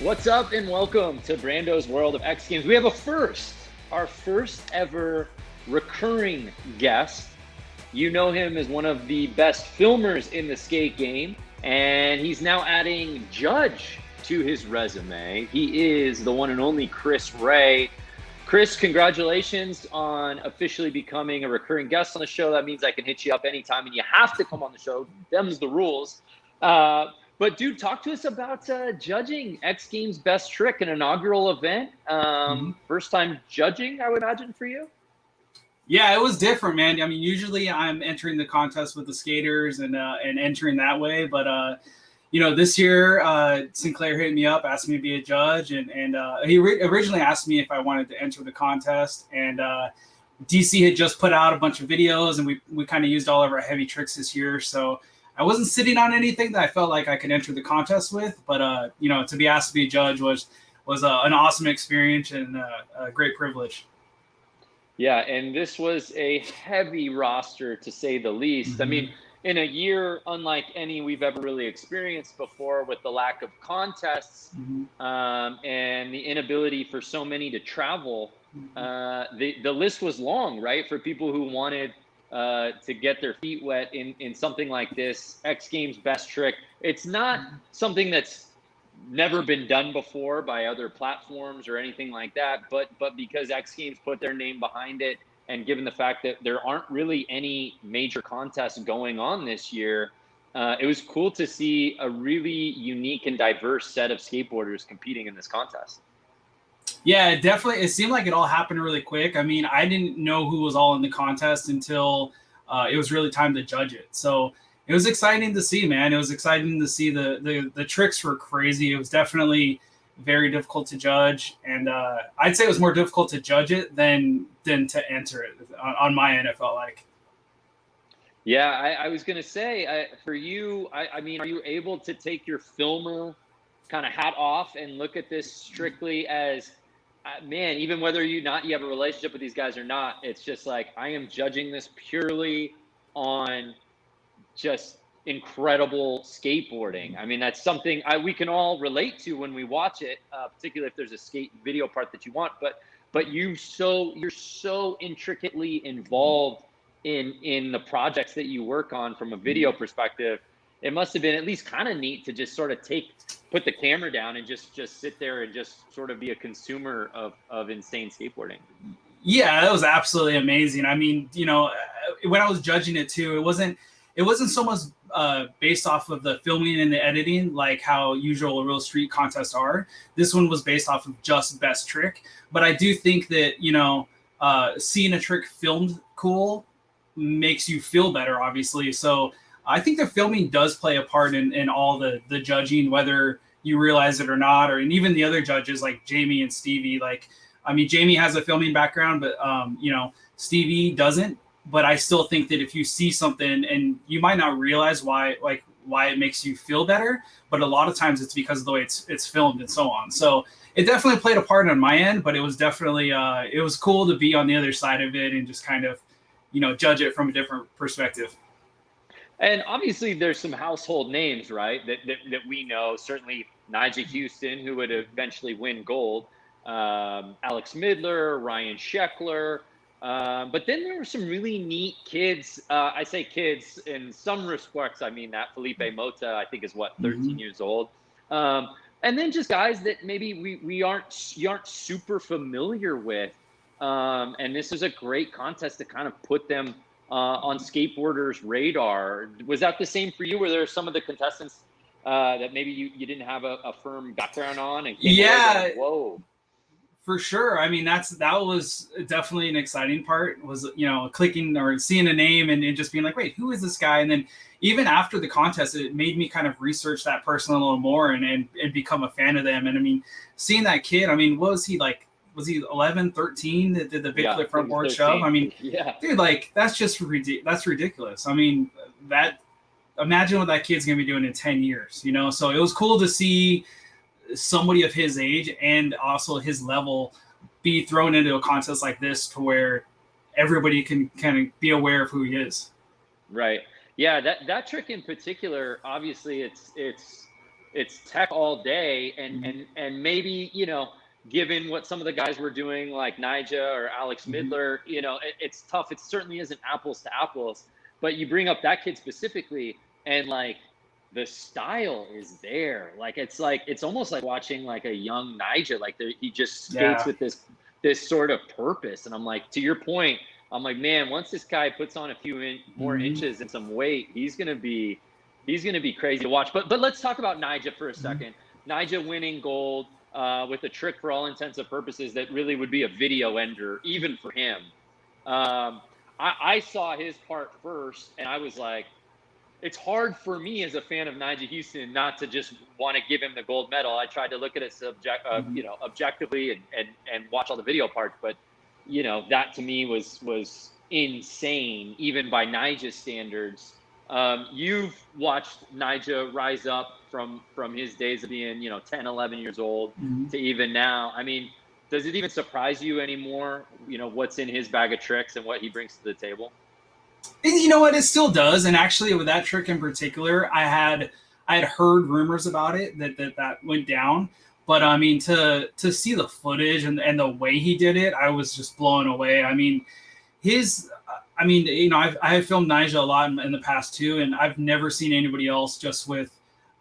What's up and welcome to Brando's World of X Games. We have our first ever recurring guest. You know him as one of the best filmers in the skate game, and he's now adding judge to his resume. He is the one and only Chris Ray. Chris, congratulations on officially becoming a recurring guest on the show. That means I can hit you up anytime, and you have to come on the show. Them's the rules. But dude, talk to us about judging X Games Best Trick, an inaugural event. First time judging, I would imagine, for you? Yeah, it was different, man. I mean, usually I'm entering the contest with the skaters and entering that way. But, this year, Sinclair hit me up, asked me to be a judge. And he originally asked me if I wanted to enter the contest. And DC had just put out a bunch of videos, and we kind of used all of our heavy tricks this year. So I wasn't sitting on anything that I felt like I could enter the contest with, but to be asked to be a judge was an awesome experience and a great privilege. Yeah, and this was a heavy roster, to say the least. I mean, in a year unlike any we've ever really experienced before, with the lack of contests and the inability for so many to travel, the list was long, right? For people who wanted to get their feet wet in something like this. X Games Best Trick. It's not something that's never been done before by other platforms or anything like that, but because X Games put their name behind it, and given the fact that there aren't really any major contests going on this year, it was cool to see a really unique and diverse set of skateboarders competing in this contest. Yeah, it seemed like it all happened really quick. I mean, I didn't know who was all in the contest until it was really time to judge it. So it was exciting to see, man. It was exciting to see the tricks were crazy. It was definitely very difficult to judge. And I'd say it was more difficult to judge it than to enter it on my end, it felt like. Yeah, I was going to say, for you, I mean, are you able to take your filmer kind of hat off and look at this strictly as, man, even whether you have a relationship with these guys or not, it's just like, I am judging this purely on just incredible skateboarding. I mean, that's something we can all relate to when we watch it, particularly if there's a skate video part that you want. But you're so intricately involved in the projects that you work on from a video perspective. It must have been at least kind of neat to just sort of put the camera down and just sit there and just sort of be a consumer of insane skateboarding. Yeah, that was absolutely amazing. I mean, when I was judging it too, it wasn't so much based off of the filming and the editing, like how usual real street contests are. This one was based off of just best trick. But I do think that, seeing a trick filmed cool makes you feel better, obviously. So I think the filming does play a part in all the judging, whether you realize it or not, and even the other judges like Jamie and Stevie. Like, I mean, Jamie has a filming background, but Stevie doesn't. But I still think that if you see something and you might not realize why it makes you feel better, but a lot of times it's because of the way it's filmed and so on. So it definitely played a part on my end, but it was definitely it was cool to be on the other side of it and just kind of judge it from a different perspective. And obviously there's some household names, right, that we know. Certainly Nyjah Huston, who would eventually win gold, Alex Midler, Ryan Sheckler. But then there were some really neat kids. I say kids in some respects. I mean that Felipe Mota, I think, is 13 years old. And then just guys that maybe you aren't super familiar with. And this is a great contest to kind of put them on skateboarders' radar. Was that the same for you? Were there some of the contestants that maybe you didn't have a firm background on? And like, whoa. For sure. I mean, that was definitely an exciting part, was, clicking or seeing a name and just being like, wait, who is this guy? And then even after the contest, it made me kind of research that person a little more and become a fan of them. And I mean, seeing that kid, I mean, what was he like? Was he 11, 13 that did the big flip front board shove? I mean, dude, like, that's just that's ridiculous. I mean, imagine what that kid's going to be doing in 10 years, So it was cool to see somebody of his age and also his level be thrown into a contest like this, to where everybody can kind of be aware of who he is. Right. Yeah, that trick in particular, obviously it's it's tech all day, and maybe, you know, given what some of the guys were doing, like Nyjah or Alex Midler, you know, it's tough. It certainly isn't apples to apples, but you bring up that kid specifically, and like the style is there. Like it's almost like watching like a young Nyjah. Like he just skates with this sort of purpose. And I'm like, to your point, I'm like, man, once this guy puts on a few more inches and some weight, he's gonna be crazy to watch. But let's talk about Nyjah for a second. Nyjah winning gold with a trick for all intents and purposes that really would be a video ender even for him. I saw his part first, and I was like, it's hard for me as a fan of Nyjah Huston not to just want to give him the gold medal. I tried to look at it objectively and watch all the video parts, but you know, that to me was insane, even by Nyjah standards. You've watched Nyjah rise up from his days of being, you know, 10, 11 years old to even now. I mean, does it even surprise you anymore, you know, what's in his bag of tricks and what he brings to the table? You know what? It still does. And actually, with that trick in particular, I had heard rumors about it that went down. But I mean, to see the footage and the way he did it, I was just blown away. I mean, you know, I have filmed Nyjah a lot in the past too, and I've never seen anybody else just with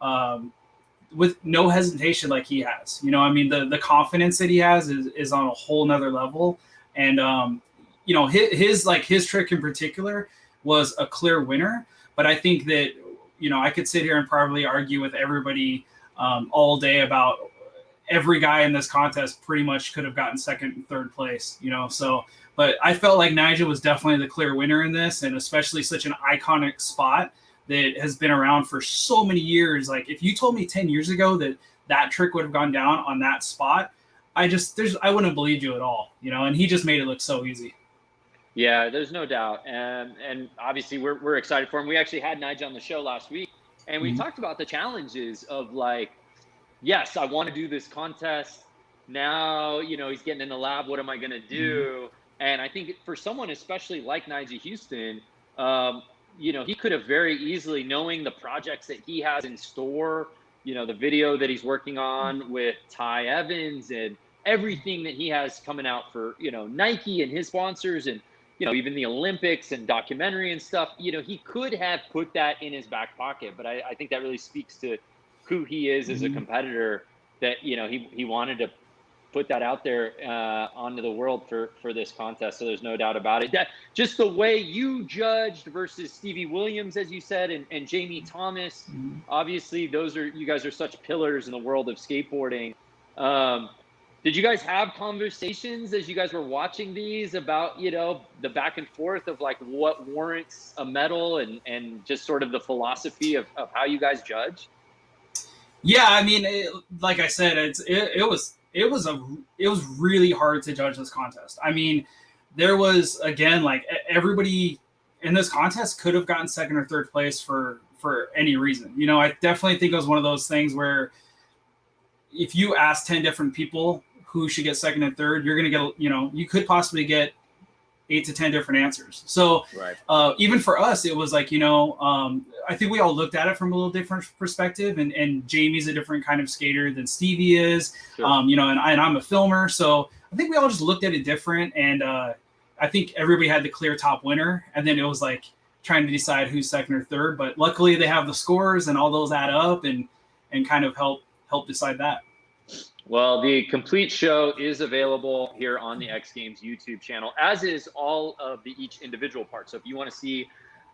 no hesitation like he has. You know, I mean, the confidence that he has is on a whole nother level. And you know, his trick in particular was a clear winner. But I think that, you know, I could sit here and probably argue with everybody all day about every guy in this contest pretty much could have gotten second and third place, you know. So, but I felt like Nyjah was definitely the clear winner in this, and especially such an iconic spot that has been around for so many years. Like, if you told me 10 years ago that trick would have gone down on that spot, I wouldn't have believed you at all, you know. And he just made it look so easy. Yeah, there's no doubt. And obviously we're excited for him. We actually had Nyjah on the show last week, and we talked about the challenges of, like, yes, I want to do this contest. Now, you know, he's getting in the lab. What am I going to do? And I think for someone, especially like Nyjah Huston, you know, he could have very easily, knowing the projects that he has in store, you know, the video that he's working on with Ty Evans and everything that he has coming out for, you know, Nike and his sponsors, and, you know, even the Olympics and documentary and stuff, you know, he could have put that in his back pocket. But I think that really speaks to who he is as a competitor, that, you know, he wanted to put that out there onto the world for this contest. So there's no doubt about it. That just the way you judged versus Stevie Williams, as you said, and Jamie Thomas, obviously you guys are such pillars in the world of skateboarding. Did you guys have conversations as you guys were watching these about, you know, the back and forth of like what warrants a medal and just sort of the philosophy of how you guys judge? Yeah, I mean, like I said, it was really hard to judge this contest. I mean, there was, again, like, everybody in this contest could have gotten second or third place for any reason. You know, I definitely think it was one of those things where if you ask 10 different people who should get second and third, you're going to get, you know, you could possibly get 8 to 10 different answers. So even for us, it was like, you know, I think we all looked at it from a little different perspective, and Jamie's a different kind of skater than Stevie is, you know, and I'm a filmer. So I think we all just looked at it different. And I think everybody had the clear top winner. And then it was like trying to decide who's second or third. But luckily they have the scores and all those add up and kind of help decide that. Well, the complete show is available here on the X Games YouTube channel, as is all of each individual part. So if you want to see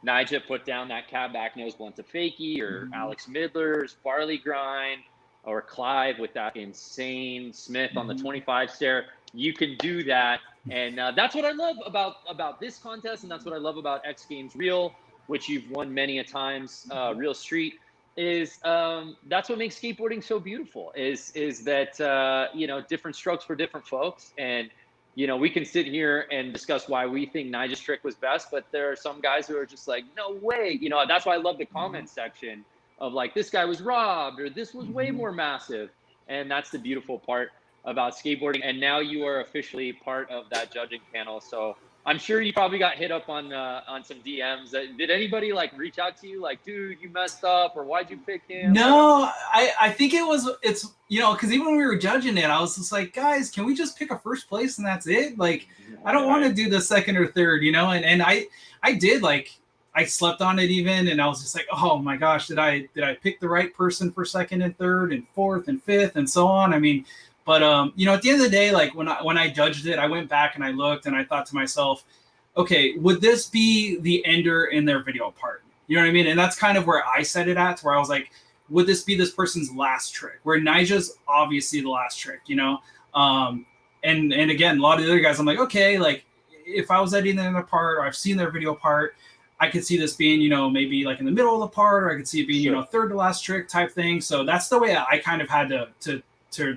Nyjah put down that cab back nose blunt to fakie, or Alex Midler's Farley grind, or Clive with that insane Smith on the 25 stair, you can do that. And that's what I love about this contest, and that's what I love about X Games Real, which you've won many a times, Real Street. Is that's what makes skateboarding so beautiful, is that you know, different strokes for different folks. And you know, we can sit here and discuss why we think Nyjah's trick was best, but there are some guys who are just like, no way. You know, that's why I love the comment section of like, this guy was robbed, or this was way more massive. And that's the beautiful part about skateboarding. And now you are officially part of that judging panel. So I'm sure you probably got hit up on some DMs. Did anybody like reach out to you like, dude, you messed up, or why'd you pick him? No, I think it's because even when we were judging it, I was just like, guys, can we just pick a first place and that's it? Like, I don't want to do the second or third, and I did, like, I slept on it even, and I was just like, oh my gosh, did I pick the right person for second and third and fourth and fifth and so on? I mean, but at the end of the day, like when I judged it, I went back and I looked and I thought to myself, okay, would this be the ender in their video part? You know what I mean? And that's kind of where I set it at, where I was like, would this be this person's last trick? Where Nyjah's obviously the last trick, And again, a lot of the other guys, I'm like, okay, like if I was editing their part or I've seen their video part, I could see this being, maybe like in the middle of the part, or I could see it being, third to last trick type thing. So that's the way I kind of had to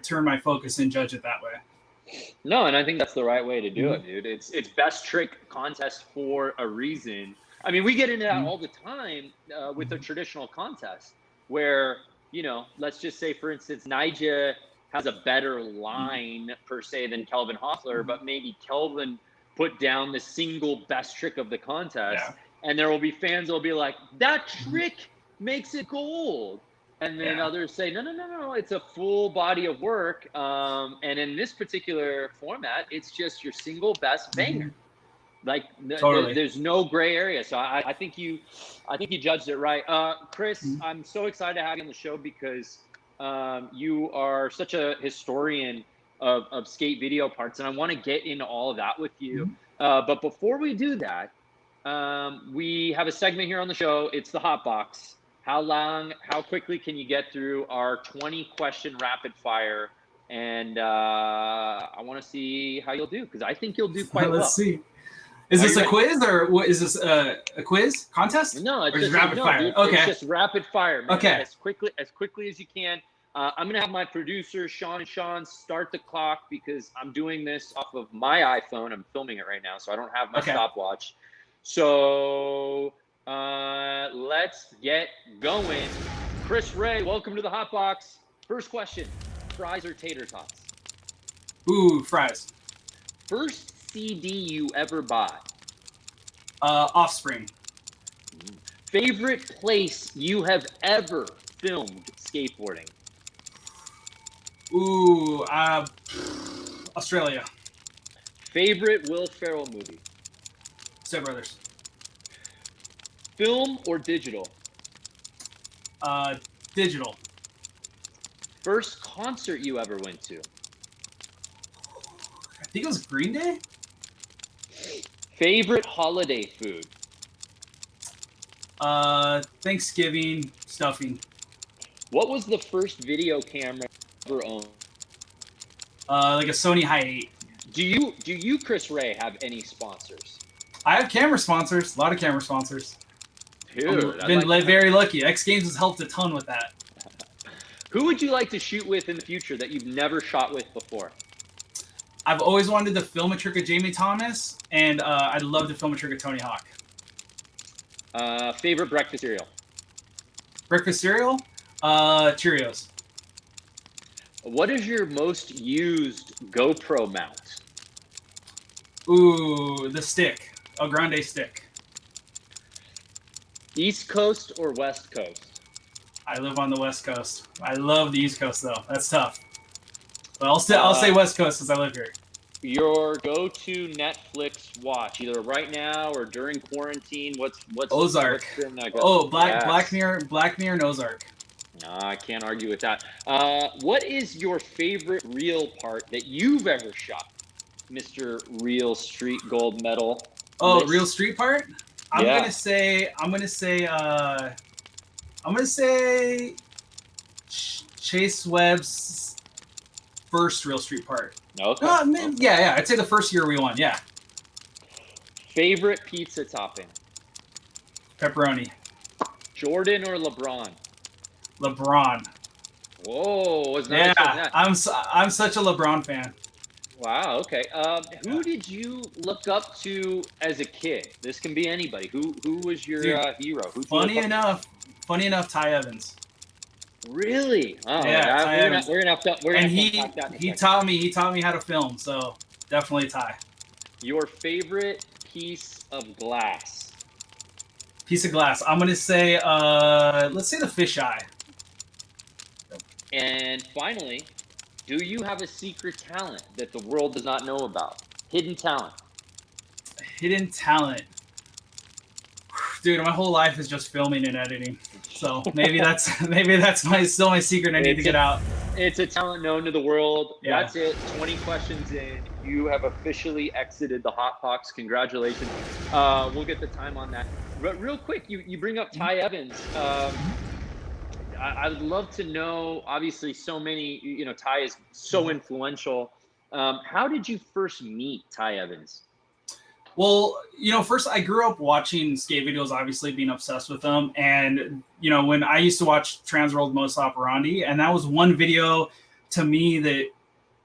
turn my focus and judge it that way. No, and I think that's the right way to do it, dude. It's best trick contest for a reason. I mean, we get into that all the time with the traditional contest where, let's just say, for instance, Nyjah has a better line per se than Kelvin Hoffler, but maybe Kelvin put down the single best trick of the contest. Yeah. And there will be fans that will be like, that trick makes it gold. And then others say, no, it's a full body of work. And in this particular format, it's just your single best banger. Like totally. There's no gray area. So I think you judged it right. Chris, I'm so excited to have you on the show because you are such a historian of skate video parts. And I want to get into all of that with you. But before we do that, we have a segment here on the show. It's the Hot Box. How quickly can you get through our 20-question rapid fire? And I want to see how you'll do because I think you'll do quite well. Let's see. Is this a quiz or what? Is this a quiz contest? No, it's just rapid fire. Dude, okay, it's just rapid fire. Man. Okay, as quickly as you can. I'm gonna have my producer Sean start the clock because I'm doing this off of my iPhone. I'm filming it right now, so I don't have my stopwatch. So let's get going. Chris Ray, welcome to the Hot Box. First question: fries or tater tots? Ooh, fries. First CD you ever bought? Offspring. Favorite place you have ever filmed skateboarding? Ooh, Australia. Favorite Will Ferrell movie? Step Brothers. Film or digital? Digital. First concert you ever went to? I think it was Green Day. Favorite holiday food? Thanksgiving stuffing. What was the first video camera you ever owned? Like a Sony Hi8. Do you, Chris Ray, have any sponsors? I have camera sponsors. A lot of camera sponsors. Dude, I've been very lucky. XGames has helped a ton with that. Who would you like to shoot with in the future that you've never shot with before? I've always wanted to film a trick of Jamie Thomas, and I'd love to film a trick of Tony Hawk. Favorite breakfast cereal? Breakfast cereal? Cheerios. What is your most used GoPro mount? Ooh, the stick. El Grande stick. East Coast or West Coast? I live on the West Coast. I love the East Coast, though. That's tough. But I'll say West Coast since I live here. Your go-to Netflix watch, either right now or during quarantine. What's Ozark? Black Mirror and Ozark. No, I can't argue with that. What is your favorite reel part that you've ever shot, Mr. Real Street Gold Medal? Oh, real street part? I'm gonna say Chase Webb's first real street part. Okay. Yeah. I'd say the first year we won. Yeah. Favorite pizza topping? Pepperoni. Jordan or LeBron? LeBron. Whoa, was nice. Yeah, I'm such a LeBron fan. Wow. Okay. Who did you look up to as a kid? This can be anybody. Who was your hero? Funny enough, Ty Evans. Really? Oh, yeah. We're gonna have to. He taught me how to film. So definitely Ty. Your favorite piece of glass? Piece of glass. I'm gonna say, let's say the fisheye. And finally, do you have a secret talent that the world does not know about? Hidden talent. Hidden talent. Dude, my whole life is just filming and editing. So maybe that's still my secret I need to get out. It's a talent known to the world. Yeah. That's it. 20 questions in. You have officially exited the hot box. Congratulations. We'll get the time on that. Real quick, you bring up Ty Evans. I would love to know, obviously, so many, Ty is so influential. How did you first meet Ty Evans? Well, first I grew up watching skate videos, obviously being obsessed with them. And, when I used to watch Transworld Modus Operandi, and that was one video to me that,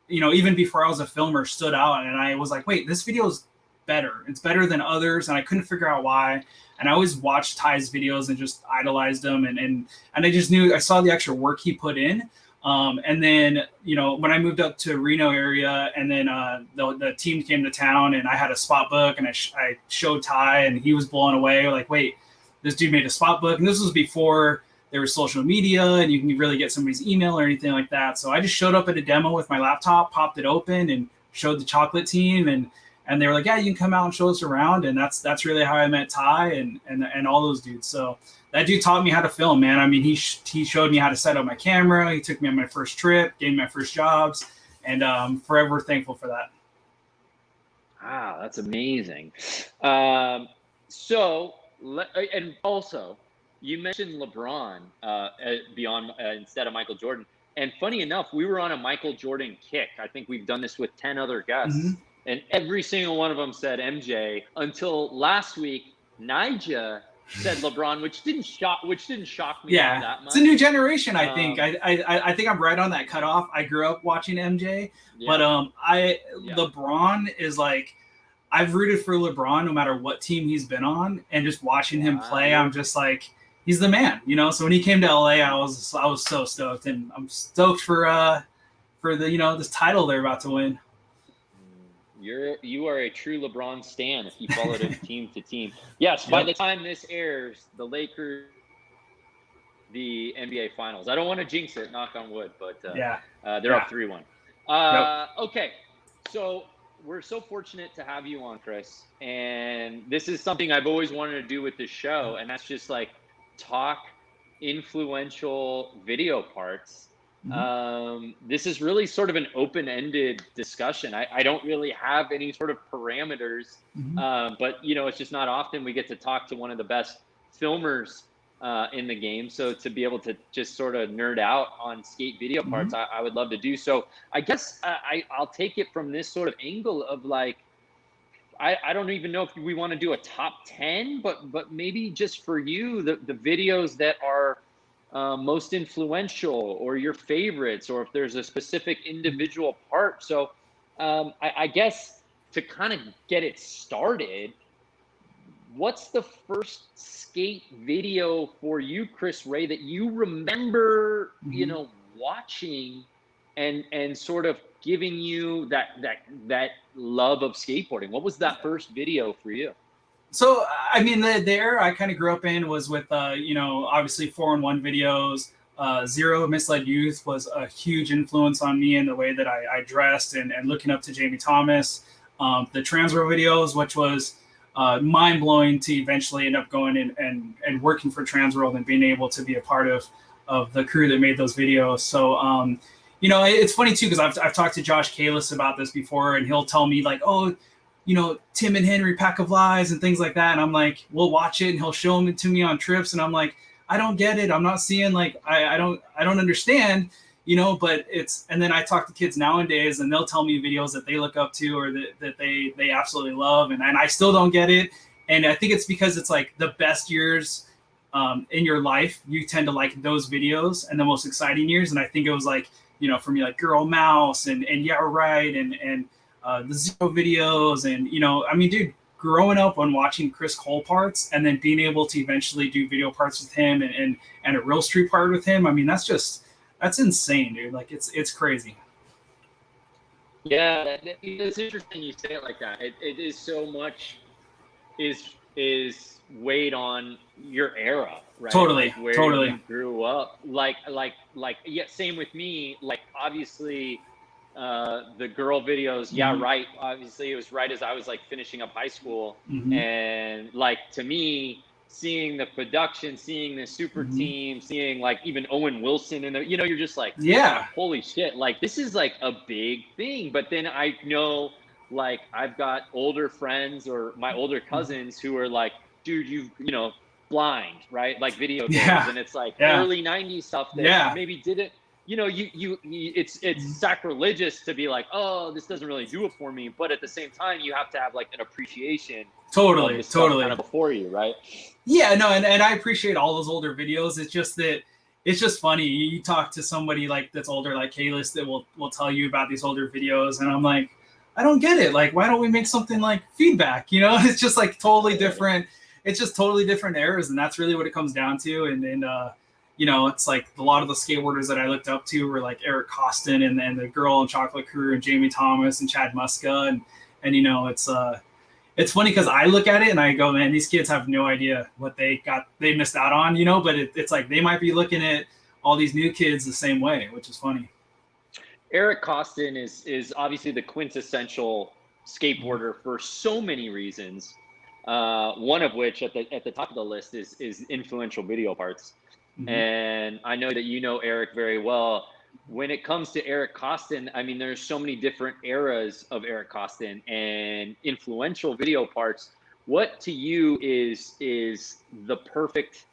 even before I was a filmer, stood out. And I was like, wait, this video is better. It's better than others. And I couldn't figure out why. And I always watched Ty's videos and just idolized him. And I just knew, I saw the extra work he put in. And then, when I moved up to Reno area, and then the team came to town, and I had a spot book, and I showed Ty, and he was blown away. Like, wait, this dude made a spot book. And this was before there was social media and you can really get somebody's email or anything like that. So I just showed up at a demo with my laptop, popped it open, and showed the chocolate team. And they were like, yeah, you can come out and show us around. And that's really how I met Ty and all those dudes. So that dude taught me how to film, man. I mean, he showed me how to set up my camera. He took me on my first trip, gave me my first jobs, and forever thankful for that. Wow, that's amazing. And also, you mentioned LeBron beyond instead of Michael Jordan. And funny enough, we were on a Michael Jordan kick. I think we've done this with 10 other guests. Mm-hmm. And every single one of them said MJ until last week. Nyjah said LeBron, which didn't shock me that much. It's a new generation, I think. I think I'm right on that cutoff. I grew up watching MJ, but LeBron is like, I've rooted for LeBron no matter what team he's been on, and just watching him play, I'm just like, he's the man, So when he came to LA, I was so stoked, and I'm stoked for the this title they're about to win. You are a true LeBron stan if you followed him team to team. Yes, by the time this airs, the Lakers, the NBA Finals. I don't want to jinx it, knock on wood, but they're up 3-1. Okay, so we're so fortunate to have you on, Chris. And this is something I've always wanted to do with this show, and that's just like talk influential video parts. Mm-hmm. This is really sort of an open-ended discussion. I don't really have any sort of parameters, but it's just not often we get to talk to one of the best filmers in the game. So to be able to just sort of nerd out on skate video parts, I would love to do. So I guess I'll take it from this sort of angle of like, I don't even know if we want to do a top 10, but maybe just for you, the videos that are most influential or your favorites, or if there's a specific individual part. So I guess to kind of get it started, what's the first skate video for you, Chris Ray, that you remember, watching and sort of giving you that love of skateboarding? What was that first video for you? So, I mean, the era I kind of grew up in was with, obviously 4-in-1 videos. Zero Misled Youth was a huge influence on me in the way that I dressed and looking up to Jamie Thomas. The Transworld videos, which was mind-blowing to eventually end up going and working for Transworld and being able to be a part of the crew that made those videos. So, it's funny, too, because I've talked to Josh Kalis about this before, and he'll tell me, like, oh, Tim and Henry Pack of Lies and things like that. And I'm like, we'll watch it, and he'll show them to me on trips. And I'm like, I don't get it. I'm not seeing, like, I don't understand, but and then I talk to kids nowadays, and they'll tell me videos that they look up to or that they absolutely love. And I still don't get it. And I think it's because it's like the best years in your life, you tend to like those videos, and the most exciting years. And I think it was like, for me, like Girl Mouse and Yeah, Right. And the Zero videos, and I mean, dude, growing up on watching Chris Cole parts and then being able to eventually do video parts with him and a real street part with him, I mean, that's insane, dude. Like it's crazy. Yeah, it's interesting you say it like that. It is so much is weighed on your era, right? Totally, Like where totally. you grew up. Yeah, same with me. Like obviously the girl videos, yeah, right. Obviously it was right as I was like finishing up high school. And like to me, seeing the production, seeing the super team, seeing like even Owen Wilson and you know, you're just like, Yeah. holy shit, like this is like a big thing. But then I know like I've got older friends or my older cousins who are like, dude, you know, blind, right? Like video games. Yeah. And it's like Yeah. early 90s stuff that Yeah. maybe didn't, you know, it's sacrilegious to be like, oh, this doesn't really do it for me. But at the same time, you have to have like an appreciation of the stuff kind of before you, right? Yeah, no, and I appreciate all those older videos. It's just that it's just funny. You talk to somebody like that's older, like Kalis, that will tell you about these older videos, and I'm like, I don't get it. Like, why don't we make something like feedback? You know, it's just like totally different. It's just totally different eras, and that's really what it comes down to. And you know, it's like a lot of the skateboarders that I looked up to were like Eric Koston and the Girl and Chocolate Crew and Jamie Thomas and Chad Muska, and you know, it's funny because I look at it and I go, man, these kids have no idea what they missed out on, you know, but it's like they might be looking at all these new kids the same way, which is funny. Eric Koston is obviously the quintessential skateboarder for so many reasons. One of which at the top of the list is influential video parts. And I know that you know Eric very well. When it comes to Eric Koston, I mean, there's so many different eras of Eric Koston and influential video parts. What to you is the perfect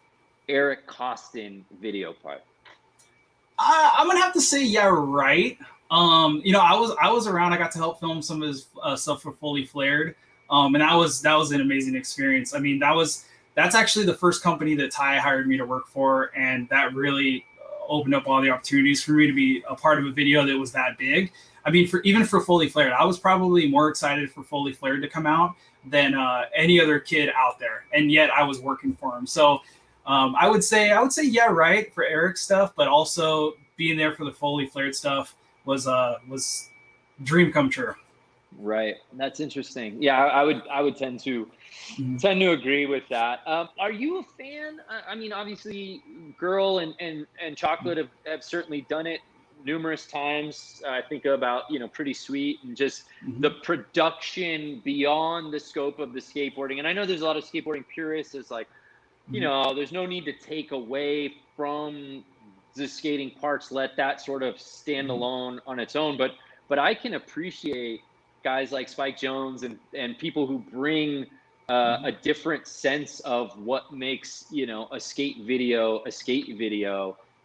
Eric Koston video part? I'm gonna have to say, yeah, right. You know, I was around. I got to help film some of his stuff for Fully Flared, and that was an amazing experience. I mean, that's actually the first company that Ty hired me to work for, and that really opened up all the opportunities for me to be a part of a video that was that big. I mean, even for Fully Flared, I was probably more excited for Fully Flared to come out than any other kid out there, and yet I was working for him. So I would say yeah, right, for Eric's stuff, but also being there for the Fully Flared stuff was dream come true. Right. That's interesting. Yeah, I would tend to agree with that. Are you a fan? I mean, obviously, Girl and Chocolate have certainly done it numerous times. I think about, you know, Pretty Sweet and just the production beyond the scope of the skateboarding. And I know there's a lot of skateboarding purists. It's like, you know, there's no need to take away from the skating parts. Let that sort of stand alone on its own. But I can appreciate guys like Spike Jones and people who bring a different sense of what makes, you know, a skate video.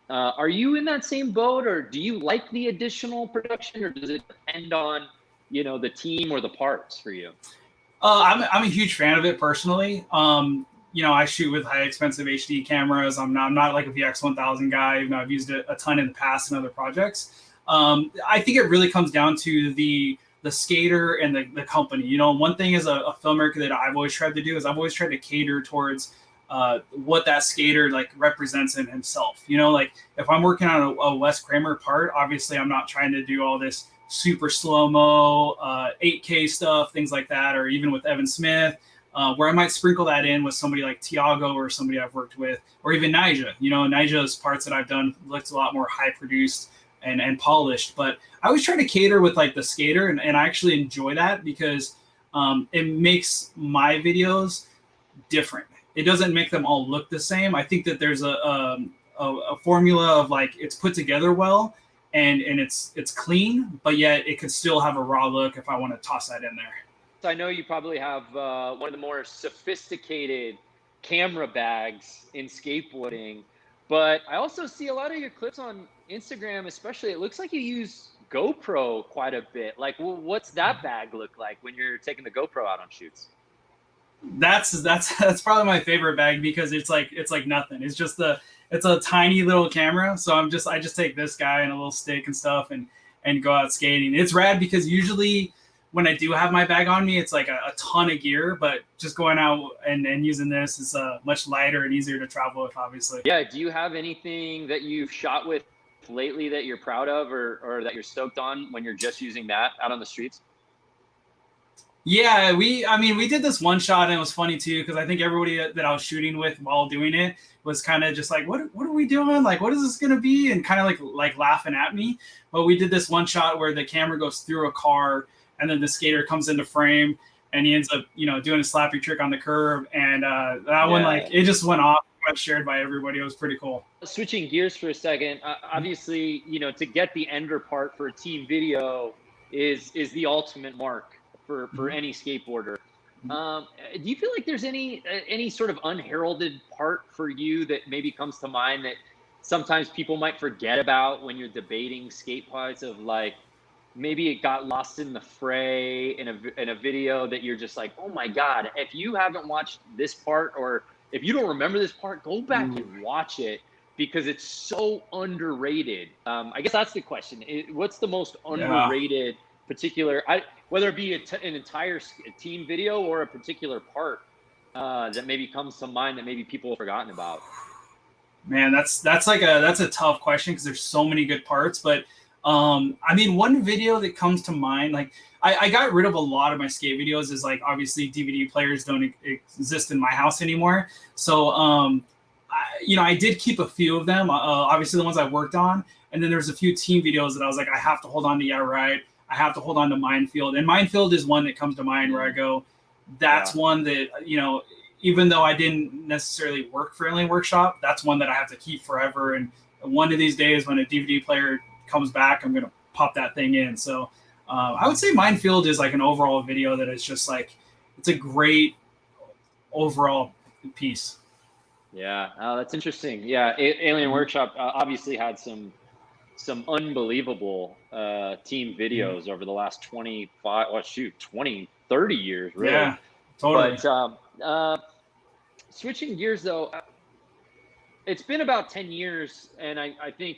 Are you in that same boat, or do you like the additional production, or does it depend on, you know, the team or the parts for you? I'm a huge fan of it personally. You know, I shoot with high expensive HD cameras. I'm not like a VX1000 guy, even though I've used it a ton in the past in other projects. I think it really comes down to the skater and the company. You know, one thing as a filmmaker that I've always tried to do is I've always tried to cater towards what that skater like represents in himself. You know, like if I'm working on a Wes Kramer part, obviously I'm not trying to do all this super slow-mo, 8K stuff, things like that, or even with Evan Smith, where I might sprinkle that in with somebody like Tiago or somebody I've worked with, or even Nyjah. You know, Nyjah's parts that I've done looks a lot more high-produced and polished, but I always try to cater with like the skater, and I actually enjoy that because it makes my videos different. It doesn't make them all look the same. I think that there's a formula of like it's put together well, and it's clean, but yet it could still have a raw look if I want to toss that in there. I know you probably have one of the more sophisticated camera bags in skateboarding, but I also see a lot of your clips on Instagram, especially. It looks like you use GoPro quite a bit. Like, well, what's that bag look like when you're taking the GoPro out on shoots? That's probably my favorite bag because it's like nothing. It's just it's a tiny little camera. So I just take this guy and a little stick and stuff and go out skating. It's rad because usually when I do have my bag on me, it's like a ton of gear, but just going out and using this is much lighter and easier to travel with, obviously. Yeah. Do you have anything that you've shot with lately that you're proud of or that you're stoked on when you're just using that out on the streets? Yeah, we did this one shot and it was funny too because I think everybody that I was shooting with while doing it was kind of just like, what are we doing? Like, what is this gonna be? And kind of like laughing at me. But we did this one shot where the camera goes through a car and then the skater comes into frame and he ends up doing a slappy trick on the curb and that one like it just went off. Got shared by everybody. It was pretty cool. Switching gears for a second, obviously, to get the ender part for a team video is the ultimate mark for any skateboarder. Do you feel like there's any sort of unheralded part for you that maybe comes to mind that sometimes people might forget about when you're debating skate parts of like maybe it got lost in the fray in a video that you're just like, oh my God, if you haven't watched this part or if you don't remember this part, go back and watch it because it's so underrated. I guess that's the question. What's the most underrated particular, whether it be an entire team video or a particular part that maybe comes to mind that maybe people have forgotten about? Man, that's a tough question because there's so many good parts. But I mean, one video that comes to mind, like I got rid of a lot of my skate videos is like obviously DVD players don't exist in my house anymore. So I did keep a few of them, obviously the ones I worked on. And then there's a few team videos that I was like, I have to hold on to Yeah Right. I have to hold on to Minefield. And Minefield is one that comes to mind where I go, that's one that, even though I didn't necessarily work for Alien Workshop, that's one that I have to keep forever. And one of these days when a DVD player comes back, I'm going to pop that thing in. So I would say Minefield is like an overall video that is just like, it's a great overall piece. Yeah, that's interesting. Yeah, Alien Workshop obviously had some unbelievable team videos over the last 20, 30 years, really. Yeah, totally. But switching gears though, it's been about 10 years, and I think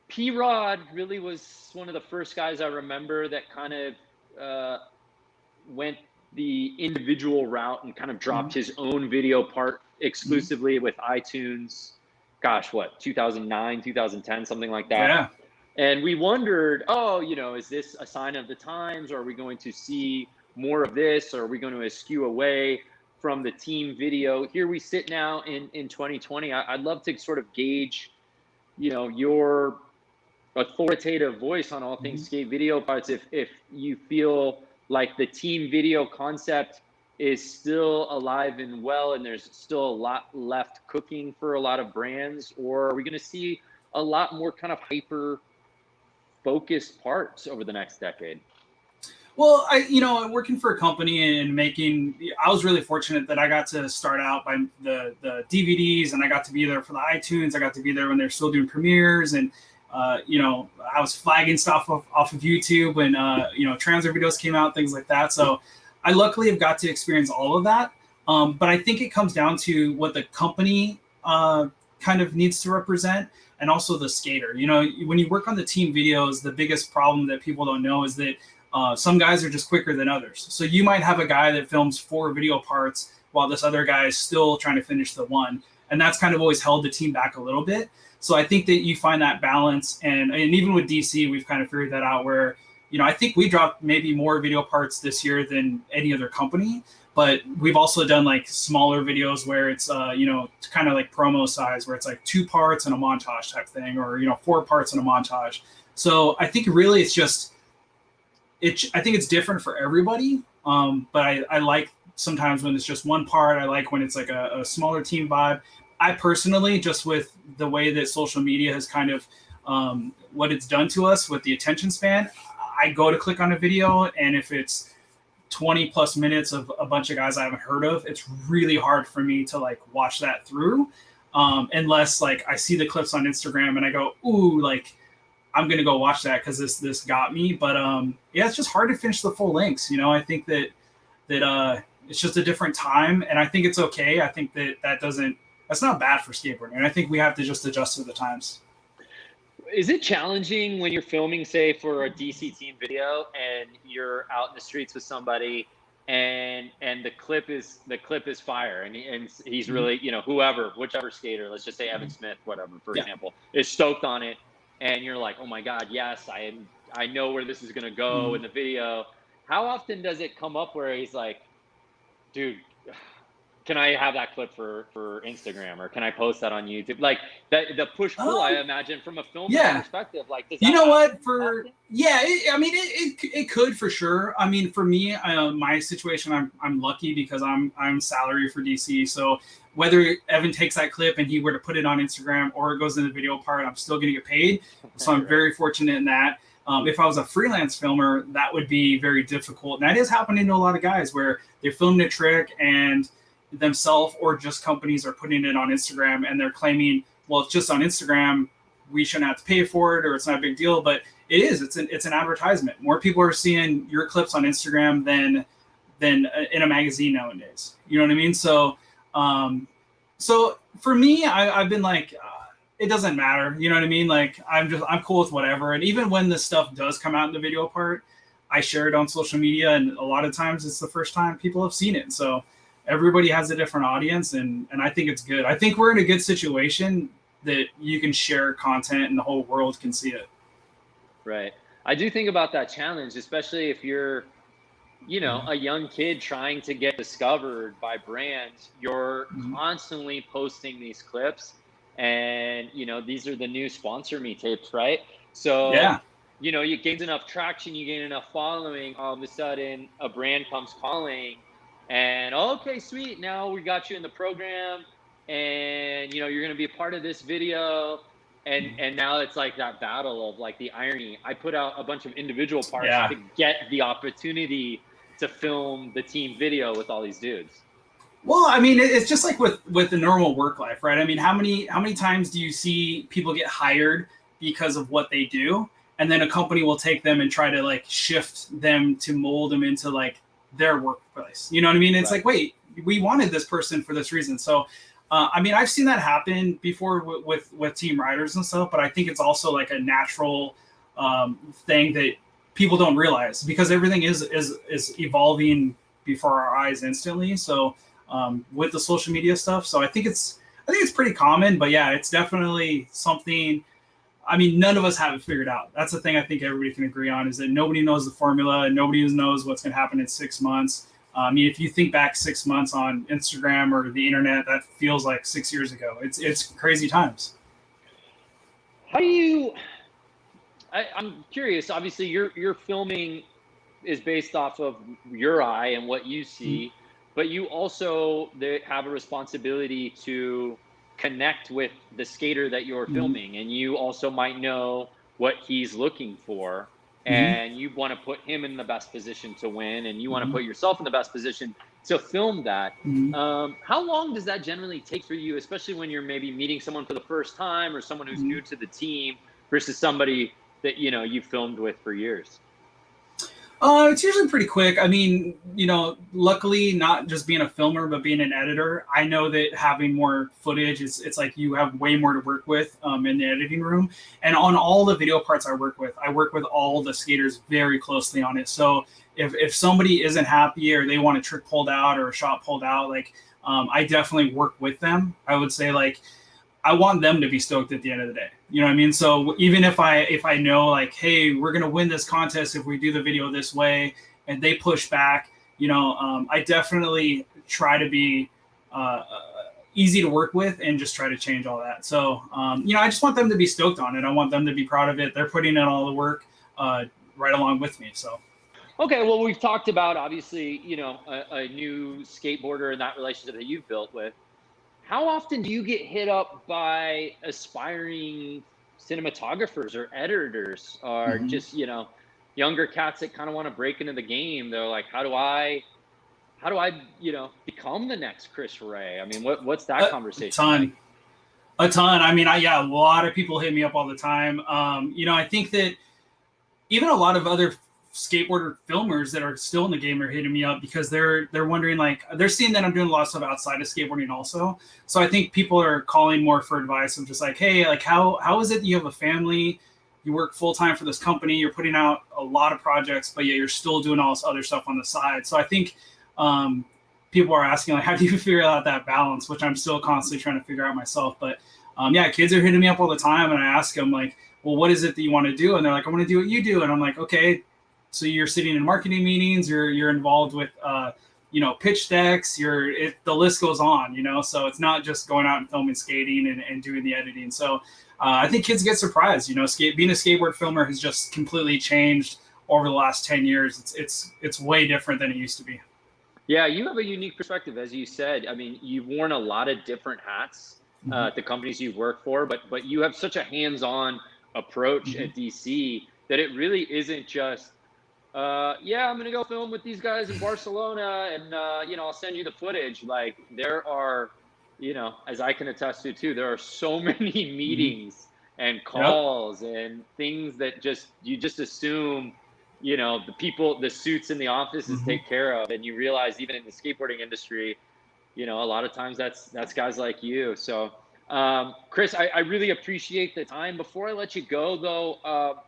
P-Rod really was one of the first guys I remember that kind of went the individual route and kind of dropped his own video part exclusively with iTunes. Gosh, what, 2009, 2010, something like that. Yeah. And we wondered, is this a sign of the times? Or are we going to see more of this? Or are we going to eschew away from the team video? Here we sit now in 2020. I'd love to sort of gauge, your authoritative voice on all things skate video parts. If you feel like the team video concept is still alive and well, and there's still a lot left cooking for a lot of brands, or are we going to see a lot more kind of hyper focused parts over the next decade? Well, working for a company and I was really fortunate that I got to start out by the DVDs, and I got to be there for the iTunes. I got to be there when they're still doing premieres, and I was flagging stuff off of YouTube when transfer videos came out, things like that. So I luckily have got to experience all of that. But I think it comes down to what the company kind of needs to represent, and also the skater. When you work on the team videos, the biggest problem that people don't know is that some guys are just quicker than others. So you might have a guy that films 4 video parts while this other guy is still trying to finish the one. And that's kind of always held the team back a little bit. So I think that you find that balance. And even with DC, we've kind of figured that out where, I think we dropped maybe more video parts this year than any other company. But we've also done like smaller videos where it's, kind of like promo size, where it's like 2 parts and a montage type thing, or, 4 parts and a montage. So I think really it's just, I think it's different for everybody. But I like sometimes when it's just one part. I like when it's like a smaller team vibe. I personally, just with the way that social media has kind of what it's done to us with the attention span, I go to click on a video, and if it's 20 plus minutes of a bunch of guys I haven't heard of, it's really hard for me to like watch that through, unless like I see the clips on Instagram and I go, ooh, like I'm gonna go watch that because this got me. But it's just hard to finish the full lengths. I think that it's just a different time, and I think it's okay. I think that's not bad for skateboarding, and I think we have to just adjust to the times. Is it challenging when you're filming, say, for a DC team video, and you're out in the streets with somebody, and the clip is fire, and he's really, whichever skater, let's just say Evan Smith, whatever, for example, is stoked on it, and you're like, oh my God, yes, I know where this is gonna go in the video. how often does it come up where he's like, dude, can I have that clip for Instagram, or can I post that on YouTube? Like the push pull, I imagine from a filmmaker perspective, like, does that you know what? happen? I mean, it could for sure. I mean, for me, my situation, I'm lucky because I'm salary for DC. So whether Evan takes that clip and he were to put it on Instagram or it goes in the video part, I'm still going to get paid. So I'm very fortunate in that. If I was a freelance filmer, that would be very difficult. And that is happening to a lot of guys where they're filming a trick and themselves or just companies are putting it on Instagram and they're claiming, well, it's just on Instagram, we shouldn't have to pay for it, or it's not a big deal. But it is. It's an advertisement. More people are seeing your clips on Instagram than in a magazine nowadays. You know what I mean? So so for me, I've been like, it doesn't matter. You know what I mean? Like I'm cool with whatever. And even when this stuff does come out in the video part, I share it on social media, and a lot of times it's the first time people have seen it. So everybody has a different audience, and I think it's good. I think we're in a good situation that you can share content and the whole world can see it. Right. I do think about that challenge, especially if you're, you know, a young kid trying to get discovered by brands. You're constantly posting these clips, and, you know, these are the new sponsor me tapes, right? So, you know, you gain enough traction, you gain enough following, all of a sudden a brand comes calling, and okay, sweet, now we got you in the program, and, you know, you're going to be a part of this video. And now it's like that battle of like the irony. I put out a bunch of individual parts to get the opportunity to film the team video with all these dudes. Well, I mean, it's just like with the normal work life, right? I mean, how many times do you see people get hired because of what they do, and then a company will take them and try to like shift them to mold them into like their workplace? You know what I mean? It's like, wait, we wanted this person for this reason. So, I mean, I've seen that happen before with team riders and stuff, but I think it's also like a natural thing that people don't realize, because everything is evolving before our eyes instantly. So with the social media stuff, so I think it's pretty common. But yeah, it's definitely something. I mean, none of us have it figured out. That's the thing I think everybody can agree on, is that nobody knows the formula and nobody knows what's going to happen in 6 months. I mean, if you think back 6 months on Instagram or the internet, that feels like 6 years ago. It's crazy times. How do you? I'm curious. Obviously, your filming is based off of your eye and what you see, but you also have a responsibility to connect with the skater that you're filming, and you also might know what he's looking for. And you want to put him in the best position to win, and you want to put yourself in the best position to film that. How long does that generally take for you, especially when you're maybe meeting someone for the first time, or someone who's new to the team versus somebody that, you know, you've filmed with for years? It's usually pretty quick. I mean, you know, luckily, not just being a filmer, but being an editor, I know that having more footage, it's like you have way more to work with in the editing room. And on all the video parts I work with all the skaters very closely on it. So if somebody isn't happy, or they want a trick pulled out or a shot pulled out, like I definitely work with them. I would say, like, I want them to be stoked at the end of the day. You know what I mean? So even if I know, like, hey, we're going to win this contest if we do the video this way, and they push back, you know, I definitely try to be easy to work with and just try to change all that. So, you know, I just want them to be stoked on it. I want them to be proud of it. They're putting in all the work right along with me. So. Okay, well, we've talked about, obviously, you know, a new skateboarder and that relationship that you've built with. How often do you get hit up by aspiring cinematographers or editors, or just, you know, younger cats that kind of want to break into the game? They're like, how do I, you know, become the next Chris Ray? I mean, what's that conversation like? A ton. I mean, a lot of people hit me up all the time. You know, I think that even a lot of other skateboarder filmers that are still in the game are hitting me up, because they're wondering, like, they're seeing that I'm doing a lot of stuff outside of skateboarding also. So I think people are calling more for advice of just like, hey, like, how is it you have a family, you work full-time for this company, you're putting out a lot of projects, but yet you're still doing all this other stuff on the side? So I think people are asking, like, how do you figure out that balance, which I'm still constantly trying to figure out myself. But yeah, kids are hitting me up all the time, and I ask them, like, well, what is it that you want to do? And they're like, I want to do what you do. And I'm like, okay, So you're sitting in marketing meetings, you're involved with, pitch decks, the list goes on, so it's not just going out and filming skating and doing the editing. So I think kids get surprised, being a skateboard filmer has just completely changed over the last 10 years. It's way different than it used to be. Yeah, you have a unique perspective, as you said. I mean, you've worn a lot of different hats at the companies you've worked for, but you have such a hands-on approach at DC that it really isn't just, I'm going to go film with these guys in Barcelona and, I'll send you the footage. Like, there are, as I can attest to too, there are so many meetings and calls and things that you just assume, the suits in the offices take care of. And you realize even in the skateboarding industry, a lot of times that's guys like you. So, Chris, I really appreciate the time. Before I let you go though,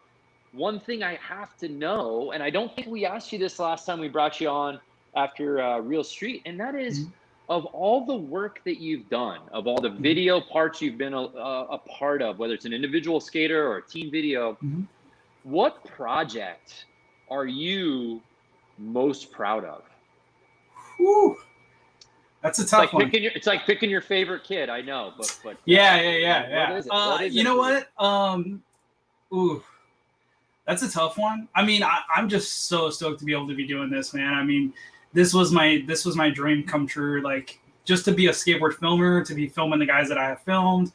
one thing I have to know, and I don't think we asked you this last time we brought you on after Real Street, and that is of all the work that you've done, of all the video parts you've been a part of, whether it's an individual skater or a team video, what project are you most proud of? Whew. That's a tough one. It's like picking your favorite kid. I know, but yeah. What is you know what? That's a tough one. I mean, I'm just so stoked to be able to be doing this, man. I mean, this was my dream come true. Like, just to be a skateboard filmer, to be filming the guys that I have filmed.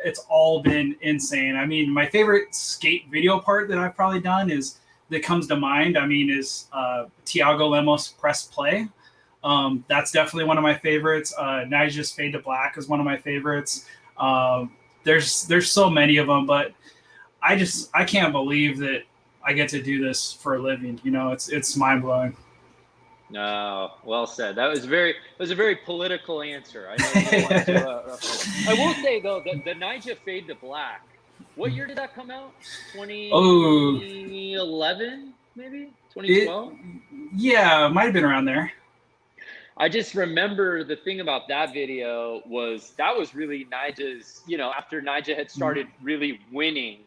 It's all been insane. I mean, my favorite skate video part that I've probably done that comes to mind, is Tiago Lemos press play. That's definitely one of my favorites. Nyjah's Fade to Black is one of my favorites. There's so many of them, but I can't believe that I get to do this for a living. It's mind blowing. No, well said. That was a very political answer. I know. I will say though, the Nyjah Fade to Black. What year did that come out? 2011, maybe 2012. Yeah, might have been around there. I just remember the thing about that video was really Nyjah's. After Nyjah had started really winning.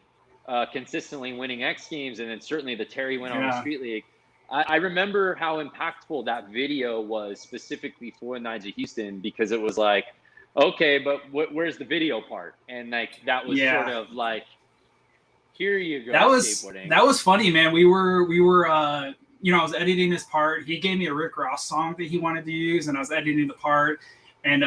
Consistently winning X Games, and then certainly the Terry win on the Street League. I remember how impactful that video was specifically for Nyjah Huston, because it was like, okay, but where's the video part? And like that was sort of like, here you go. That was funny, man. We were I was editing this part. He gave me a Rick Ross song that he wanted to use, and I was editing the part, and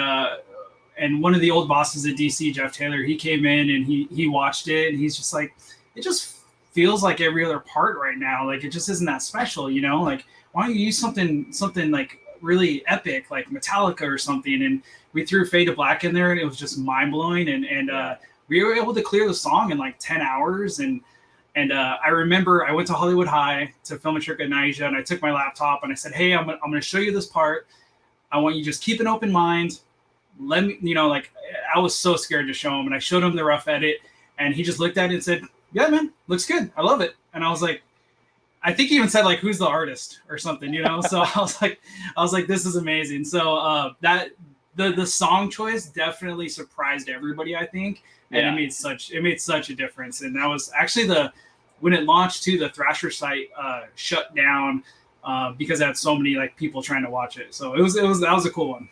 one of the old bosses at DC, Jeff Taylor, he came in and he watched it, and he's just like, it just feels like every other part right now. Like, it just isn't that special, like, why don't you use something like really epic, like Metallica or something? And we threw Fade to Black in there, and it was just mind blowing. And we were able to clear the song in like 10 hours. And I remember I went to Hollywood High to film a trick at Nyjah, and I took my laptop and I said, hey, I'm going to show you this part. I want you to just keep an open mind. Let me, I was so scared to show him, and I showed him the rough edit, and he just looked at it and said, yeah, man, looks good. I love it. And I was like, I think he even said like, who's the artist or something, So I was like, this is amazing. So that the song choice definitely surprised everybody, I think. And it made such a difference. And that was actually when it launched too, the Thrasher site shut down because it had so many like people trying to watch it. So that was a cool one.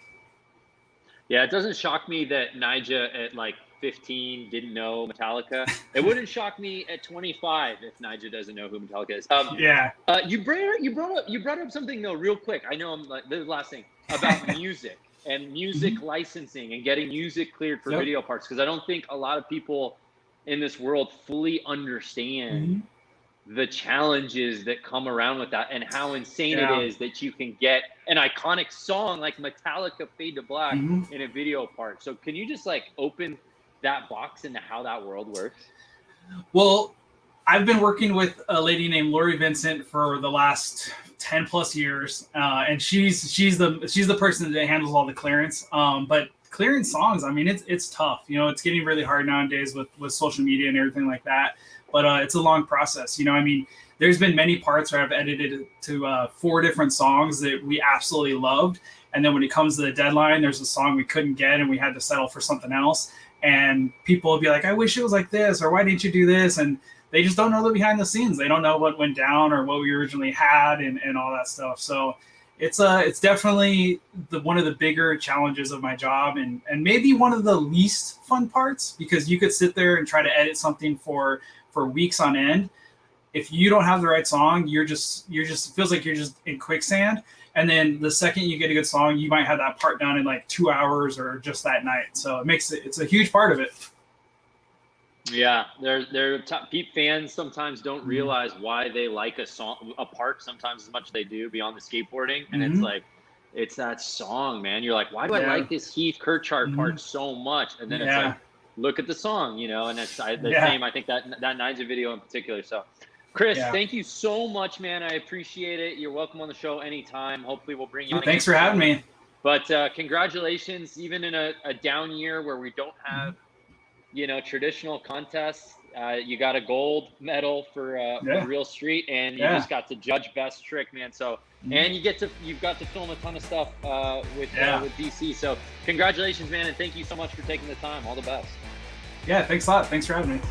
Yeah, it doesn't shock me that Nyjah at like 15 didn't know Metallica. It wouldn't shock me at 25 if Nyjah doesn't know who Metallica is. You brought up something though real quick. I know I'm like the last thing about music and music licensing and getting music cleared for video parts, because I don't think a lot of people in this world fully understand the challenges that come around with that, and how insane it is that you can get an iconic song like Metallica Fade to Black in a video part. So can you just like open that box into how that world works? Well, I've been working with a lady named Lori Vincent for the last 10 plus years. And she's the person that handles all the clearance. But clearing songs, I mean, it's tough, it's getting really hard nowadays with social media and everything like that. But it's a long process. I mean, there's been many parts where I've edited to 4 different songs that we absolutely loved. And then when it comes to the deadline, there's a song we couldn't get and we had to settle for something else. And people will be like, I wish it was like this, or why didn't you do this? And they just don't know the behind the scenes. They don't know what went down or what we originally had and all that stuff. So it's definitely one of the bigger challenges of my job, and maybe one of the least fun parts, because you could sit there and try to edit something for weeks on end. If you don't have the right song, you're just it feels like you're just in quicksand. And then the second you get a good song, you might have that part done in like 2 hours or just that night. So it's a huge part of it. Yeah, they're top Peep fans sometimes don't realize why they like a part sometimes as much as they do beyond the skateboarding. And it's like, it's that song, man. You're like, why do I like this Heath Kirchart part so much? And then it's like, look at the song, you know, and it's the same. I think that Nyjah video in particular. So Chris, thank you so much, man. I appreciate it. You're welcome on the show anytime. Hopefully we'll bring you on. Thanks for having me. But congratulations, even in a down year where we don't have, you know, traditional contests. You got a gold medal for Real Street, and you just got to judge best trick, man. So, and you've got to film a ton of stuff with DC. So, congratulations, man, and thank you so much for taking the time. All the best. Yeah, thanks a lot. Thanks for having me.